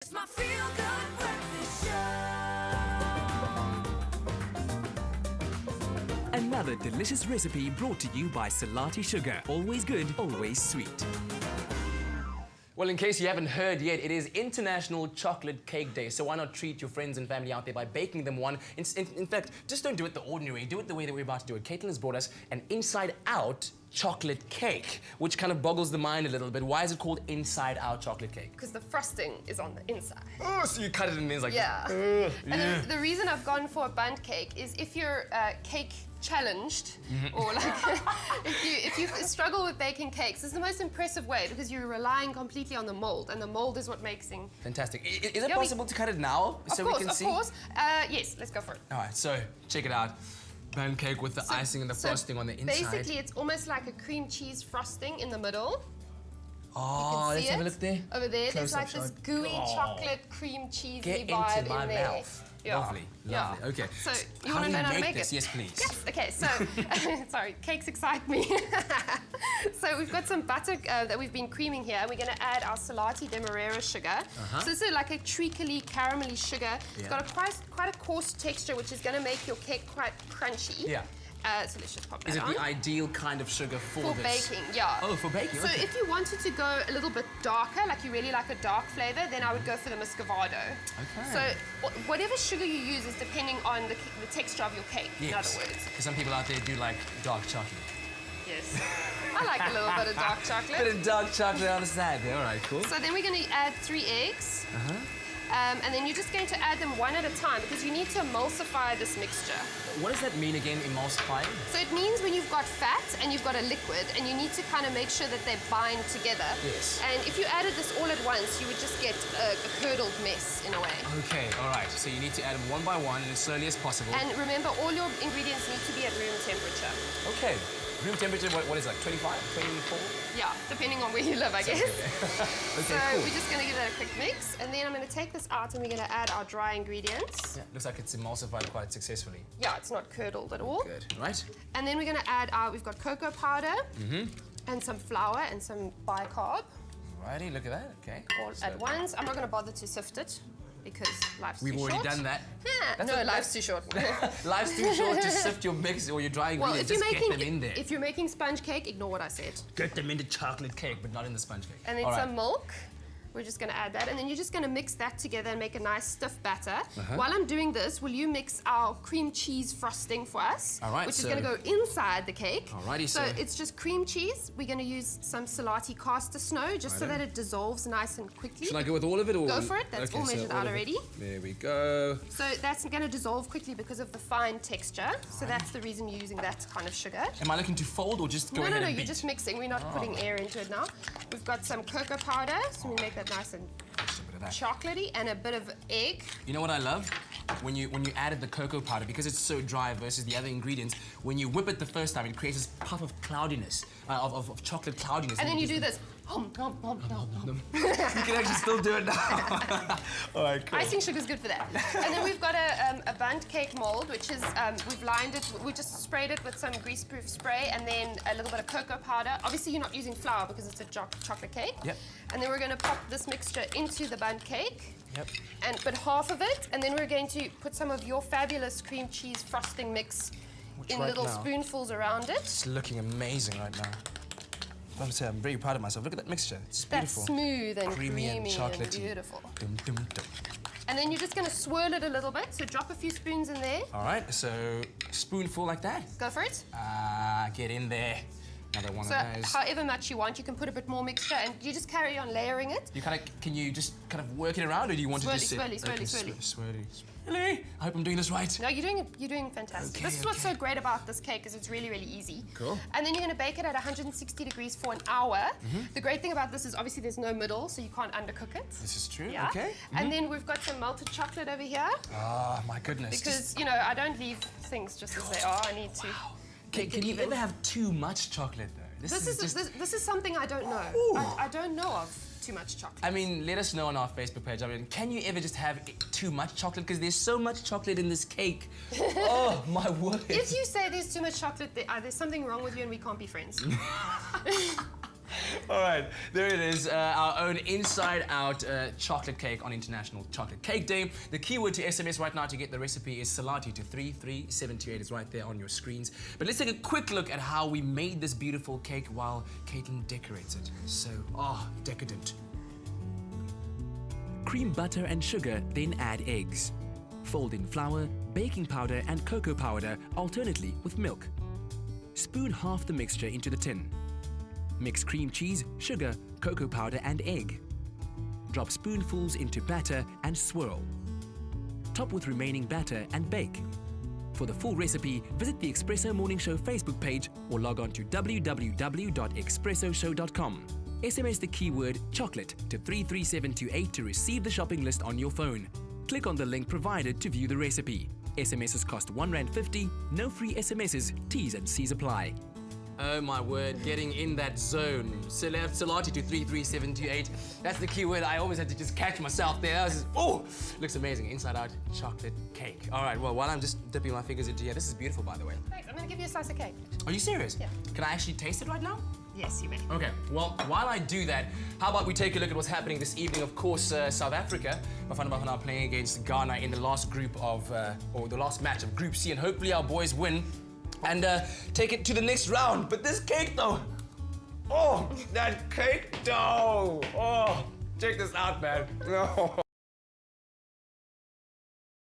It's my feel-good breakfast show. Another delicious recipe brought to you by Salati Sugar. Always good, always sweet. Well, in case you haven't heard yet, it is International Chocolate Cake Day, so why not treat your friends and family out there by baking them one. In fact, just don't do it the ordinary way, do it the way that we're about to do it. Caitlin has brought us an inside-out chocolate cake, which kind of boggles the mind a little bit. Why is it called inside-out chocolate cake? Because the frosting is on the inside. Oh, so you cut it and it's like... Yeah. And the reason I've gone for a bundt cake is if you're cake challenged, or like if you struggle with baking cakes, it's the most impressive way because you're relying completely on the mold, and the mold is what makes things fantastic. Is it possible to cut it now so we can see? Of course. Yes, let's go for it. All right, so check it out. Bundt cake with the icing and the frosting on the inside. Basically, it's almost like a cream cheese frosting in the middle. Oh, let's have a look there. Over there, there's like Close-up this shot. gooey chocolate cream cheesy Get vibe into my in there. mouth. Yeah. Lovely. Yeah. Okay. So you want to know how to make this? it? Yes, please. Yes. Okay. So sorry, cakes excite me. So we've got some butter that we've been creaming here. We're going to add our Salati Demerara sugar. So this is like a treacly, caramelly sugar. It's got a quite a coarse texture, which is going to make your cake quite crunchy. Yeah. So let's just pop that Is it on. the ideal kind of sugar for this? baking, yeah. Oh, for baking, So okay. if you wanted to go a little bit darker, like you really like a dark flavour, then I would go for the muscovado. Okay. So whatever sugar you use is depending on the texture of your cake, in other words. Because some people out there do like dark chocolate. Yes. I like a little bit of dark chocolate. Bit of dark chocolate on the side there, all right, cool. So then we're going to add 3 eggs. And then you're just going to add them one at a time because you need to emulsify this mixture. What does that mean again, emulsifying? So it means when you've got fat and you've got a liquid and you need to kind of make sure that they bind together. Yes. And if you added this all at once, you would just get a curdled mess in a way. Okay, all right. So you need to add them one by one and as slowly as possible. And remember, all your ingredients need to be at room temperature. Okay. Room temperature, what is it, like 25, 24? Yeah, depending on where you live, I guess. Okay, So cool. we're just going to give that a quick mix. And then I'm going to take this out and we're going to add our dry ingredients. Yeah, looks like it's emulsified quite successfully. Yeah, it's not curdled at all. Good, right? And then we're going to add we've got cocoa powder and some flour and some bicarb Righty, look at that, okay. all at once. I'm not going to bother to sift it because life's We've too already short. done that. Yeah. No, life's too short. Life's too short to sift your mix or your dry Well, ingredients. if you're Just making get them in there. if you're making sponge cake, ignore what I said. Get them into chocolate cake, but not in the sponge cake. And then All right. some milk. We're just going to add that, and then you're just going to mix that together and make a nice stiff batter. While I'm doing this, will you mix our cream cheese frosting for us? All right, which is so- going to go inside the cake. Alrighty, so so- it's just cream cheese. We're going to use some Salati caster snow just so that it dissolves nice and quickly. Should I go with all of it or? Go for it. That's all measured out of it. already. There we go. So that's going to dissolve quickly because of the fine texture. So that's the reason you're using that kind of sugar. Am I looking to fold or just go ahead No, and you're beat? just mixing. We're not putting air into it now. We've got some cocoa powder, so we make that nice and Just a bit of that. chocolatey, and a bit of egg. You know what I love? When you added the cocoa powder, because it's so dry versus the other ingredients, when you whip it the first time, it creates this puff of cloudiness, of chocolate cloudiness. And then you it do gives this. Hum, hum, hum, hum, hum. You can actually still do it now. All right, cool. Icing sugar is good for that. And then we've got a bundt cake mold, which is, we've lined it, we just sprayed it with some greaseproof spray and then a little bit of cocoa powder. Obviously, you're not using flour because it's a chocolate cake. Yep. And then we're going to pop this mixture into the bundt cake. Yep. And put half of it, and then we're going to put some of your fabulous cream cheese frosting mix in right little now? spoonfuls around it. It's looking amazing right now. I have to say, I'm very proud of myself. Look at that mixture. It's beautiful. That's smooth and Creamy creamy, and chocolatey. beautiful. Dum, dum, dum. And then you're just going to swirl it a little bit, so drop a few spoons in there. All right, so a spoonful like that. Go for it. Get in there. Another one So of those. however much you want, you can put a bit more mixture, and you just carry on layering it. You can you just kind of work it around, or do you want to just sit? Swirly. Swirly. I hope I'm doing this right. No, you're doing fantastic. Okay, This is what's so great about this cake is it's really, really easy. Cool. And then you're going to bake it at 160 degrees for an hour. The great thing about this is obviously there's no middle, so you can't undercook it. This is true. Yeah. Okay. And then we've got some melted chocolate over here Oh my goodness. because you know I don't leave things just as they are. I need to. Can you ever have too much chocolate though? This is something I don't know. I don't know of too much chocolate. I mean, let us know on our Facebook page. I mean, can you ever just have too much chocolate? Because there's so much chocolate in this cake. Oh my word. If you say there's too much chocolate, there's something wrong with you and we can't be friends. All right, there it is, our own inside-out chocolate cake on International Chocolate Cake Day. The keyword to SMS right now to get the recipe is Salati to 33728. It's right there on your screens. But let's take a quick look at how we made this beautiful cake while Caitlin decorates it. So, decadent. Cream butter and sugar, then add eggs. Fold in flour, baking powder and cocoa powder alternately with milk. Spoon half the mixture into the tin. Mix cream cheese, sugar, cocoa powder and egg. Drop spoonfuls into batter and swirl. Top with remaining batter and bake. For the full recipe, visit the Expresso Morning Show Facebook page or log on to www.expressoshow.com. SMS the keyword chocolate to 33728 to receive the shopping list on your phone. Click on the link provided to view the recipe. SMSs cost R1.50, no free SMSs, T's and C's apply. Oh my word, getting in that zone. Salati to 33728. That's the key word. I always had to just catch myself there. I was just, looks amazing. Inside out chocolate cake. All right, well, while I'm just dipping my fingers into here, this is beautiful, by the way. Thanks, I'm gonna give you a slice of cake. Are you serious? Yeah. Can I actually taste it right now? Yes, you may. Okay, well, while I do that, how about we take a look at what's happening this evening? Of course, South Africa, Bafana Bafana are playing against Ghana in the last group of, or the last match of Group C, and hopefully our boys win and take it to the next round. But this cake though, that cake dough, check this out, man.